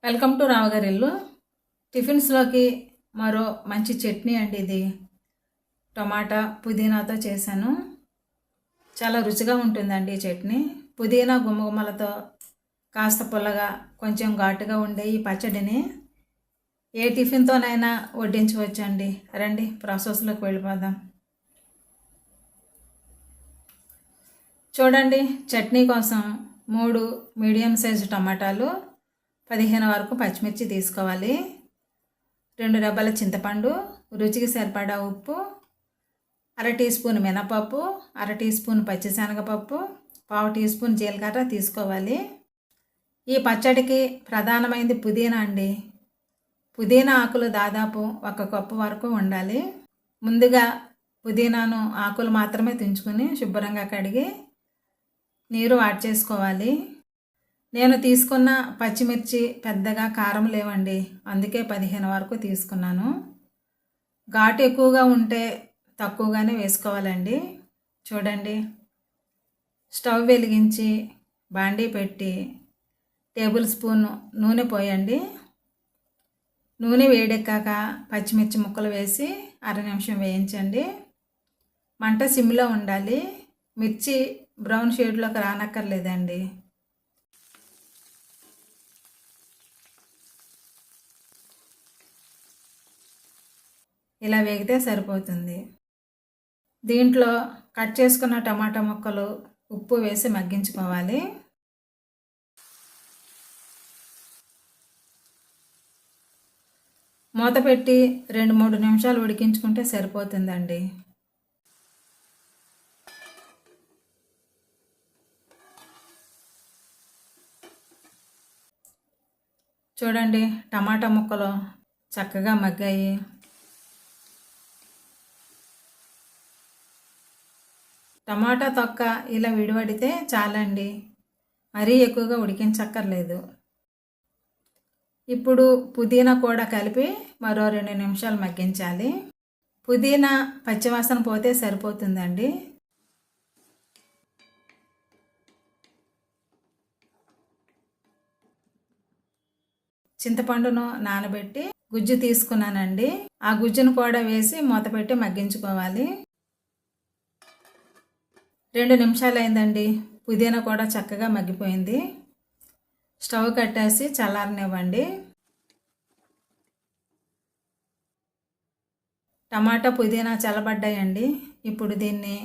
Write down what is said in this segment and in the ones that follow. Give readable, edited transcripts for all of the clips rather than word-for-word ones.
Welcome to రావగారిల్లు. టిఫిన్స్లోకి మరో మంచి చట్నీ అండి ఇది. టమాటా పుదీనాతో చేశాను. చాలా రుచిగా ఉంటుందండి ఈ చట్నీ. పుదీనా గుమ్మగుమ్మలతో కాస్త పుల్లగా కొంచెం ఘాటుగా ఉండే ఈ పచ్చడిని ఏ టిఫిన్తోనైనా వడ్డించవచ్చండి. రండి ప్రాసెస్లోకి వెళ్ళిపోదాం. చూడండి, చట్నీ కోసం 3 మీడియం సైజు టమాటాలు, 15 వరకు పచ్చిమిర్చి తీసుకోవాలి. 2 రెబ్బల చింతపండు, రుచికి సరిపడా ఉప్పు, 1/2 టీ స్పూన్ మినపప్పు, 1/2 టీ స్పూన్ పచ్చిశనగపప్పు, 1/2 టీ స్పూన్ జీలకర్ర తీసుకోవాలి. ఈ పచ్చడికి ప్రధానమైనది పుదీనా అండి. పుదీనా ఆకులు దాదాపు 1 కప్పు వరకు ఉండాలి. ముందుగా పుదీనాను ఆకులు మాత్రమే తుంచుకొని శుభ్రంగా కడిగి నీరు యాడ్ చేసుకోవాలి. నేను తీసుకున్న పచ్చిమిర్చి పెద్దగా కారం లేవండి, అందుకే 15 వరకు తీసుకున్నాను. ఘాటు ఎక్కువగా ఉంటే తక్కువగానే వేసుకోవాలండి. చూడండి, స్టవ్ వెలిగించి బాండీ పెట్టి టేబుల్ స్పూన్ నూనె పోయండి. నూనె వేడెక్కాక పచ్చిమిర్చి ముక్కలు వేసి 1/2 నిమిషం వేయించండి. మంట సిమ్లో ఉండాలి. మిర్చి బ్రౌన్ షేడ్లోకి రానక్కర్లేదండి. ఇలా వేగితే సరిపోతుంది. దీంట్లో కట్ చేసుకున్న టమాటా ముక్కలు, ఉప్పు వేసి మగ్గించుకోవాలి. మూత పెట్టి 2-3 నిమిషాలు ఉడికించుకుంటే సరిపోతుందండి. చూడండి, టమాటా ముక్కలు చక్కగా మగ్గాయి. టమాటా తొక్క ఇలా విడివడితే చాలండి, మరీ ఎక్కువగా ఉడికించక్కర్లేదు. ఇప్పుడు పుదీనా కూడా కలిపి మరో 2 నిమిషాలు మగ్గించాలి. పుదీనా పచ్చివాసన పోతే సరిపోతుందండి. చింతపండును నానబెట్టి గుజ్జు తీసుకున్నానండి. ఆ గుజ్జును కూడా వేసి మూత పెట్టి మగ్గించుకోవాలి. 2 నిమిషాలు అయిందండి. పుదీనా కూడా చక్కగా మగ్గిపోయింది. స్టవ్ కట్టేసి చల్లారనివ్వండి. టమాటా పుదీనా చల్లబడ్డాయండి. ఇప్పుడు దీన్ని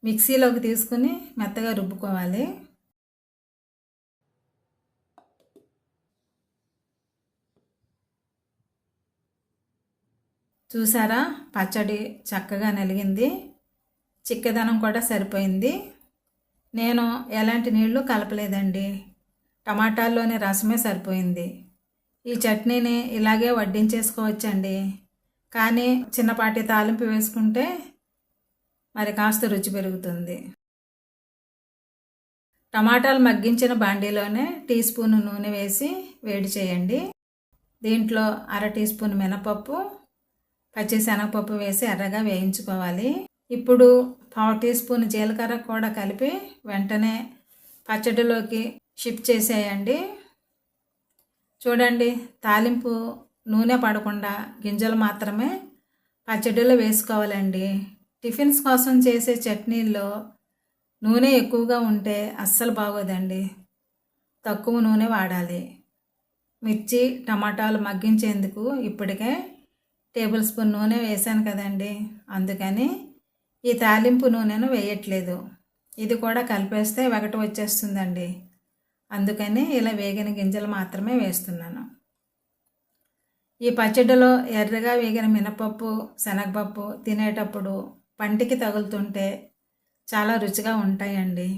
మిక్సీలోకి తీసుకుని మెత్తగా రుబ్బుకోవాలి. చూసారా, పచ్చడి చక్కగా నలిగింది. చిక్కదనం కూడా సరిపోయింది. నేను ఎలాంటి నీళ్లు కలపలేదండి, టమాటాల్లోని రసమే సరిపోయింది. ఈ చట్నీని ఇలాగే వడ్డించేసుకోవచ్చండి, కానీ చిన్నపాటి తాలింపు వేసుకుంటే మరి కాస్త రుచి పెరుగుతుంది. టమాటాలు మగ్గించిన బాండీలోనే టీ స్పూన్ నూనె వేసి వేడి చేయండి. దీంట్లో 1/2 టీ స్పూన్ మినపప్పు, పచ్చిశనగపప్పు వేసి ఎర్రగా వేయించుకోవాలి. ఇప్పుడు 1/2 టీ స్పూన్ జీలకర్ర కూడా కలిపి వెంటనే పచ్చడిలోకి షిఫ్ట్ చేసేయండి. చూడండి, తాలింపు నూనె పడకుండా గింజలు మాత్రమే పచ్చడిలో వేసుకోవాలండి. టిఫిన్స్ కోసం చేసే చట్నీల్లో నూనె ఎక్కువగా ఉంటే అస్సలు బాగోదండి. తక్కువ నూనె వాడాలి. మిర్చి టమాటాలు మగ్గించేందుకు ఇప్పటికే టేబుల్ స్పూన్ నూనె వేసాను కదండి, అందుకని ఈ తాలింపు నూనెను వేయట్లేదు. ఇది కూడా కలిపేస్తే ఒకటి వచ్చేస్తుందండి, అందుకని ఇలా వేగిన గింజలు మాత్రమే వేస్తున్నాను. ఈ పచ్చడిలో ఎర్రగా వేగిన మినపప్పు, శనగపప్పు తినేటప్పుడు పంటికి తగులుతుంటే చాలా రుచిగా ఉంటాయండి.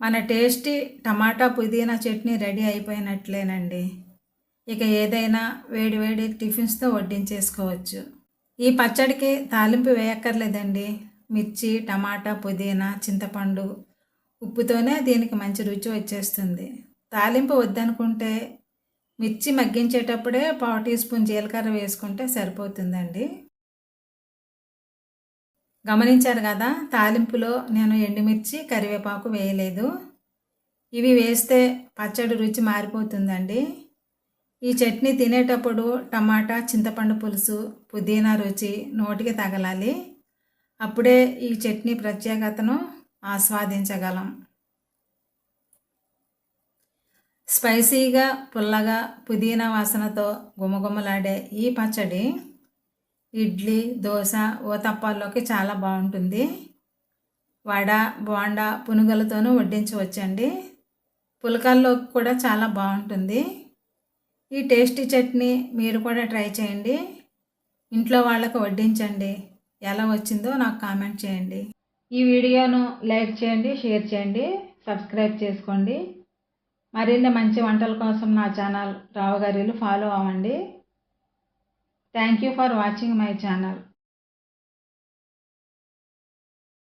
మన టేస్టీ టమాటా పుదీనా చట్నీ రెడీ అయిపోయినట్లేనండి. ఇక ఏదైనా వేడివేడి టిఫిన్స్తో వడ్డించేసుకోవచ్చు. ఈ పచ్చడికి తాలింపు వేయక్కర్లేదండి. మిర్చి, టమాటా, పుదీనా, చింతపండు, ఉప్పుతోనే దీనికి మంచి రుచి వచ్చేస్తుంది. తాలింపు వద్దనుకుంటే మిర్చి మగ్గించేటప్పుడే 1/2 టీ స్పూన్ జీలకర్ర వేసుకుంటే సరిపోతుందండి. గమనించారు కదా, తాలింపులో నేను ఎండుమిర్చి, కరివేపాకు వేయలేదు. ఇవి వేస్తే పచ్చడి రుచి మారిపోతుందండి. ఈ చట్నీ తినేటప్పుడు టమాటా, చింతపండు పులుసు, పుదీనా రుచి నోటికి తగలాలి. అప్పుడే ఈ చట్నీ ప్రత్యేకతను ఆస్వాదించగలం. స్పైసీగా, పుల్లగా, పుదీనా వాసనతో గుమగుమలాడే ఈ పచ్చడి ఇడ్లీ, దోశ, ఊతప్పాల్లోకి చాలా బాగుంటుంది. వడ, బోండా, పునుగులతోనూ వడ్డించవచ్చండి. పులకాల్లోకి కూడా చాలా బాగుంటుంది. ఈ టేస్టీ చట్నీ మీరు కూడా ట్రై చేయండి. ఇంట్లో వాళ్ళకు వడ్డించండి. ఎలా వచ్చిందో నాకు కామెంట్ చేయండి. ఈ వీడియోను లైక్ చేయండి, షేర్ చేయండి, సబ్స్క్రైబ్ చేసుకోండి. మరిన్ని మంచి వంటల కోసం నా ఛానల్ రావుగారిలు ఫాలో అవ్వండి. Thank you for watching my channel.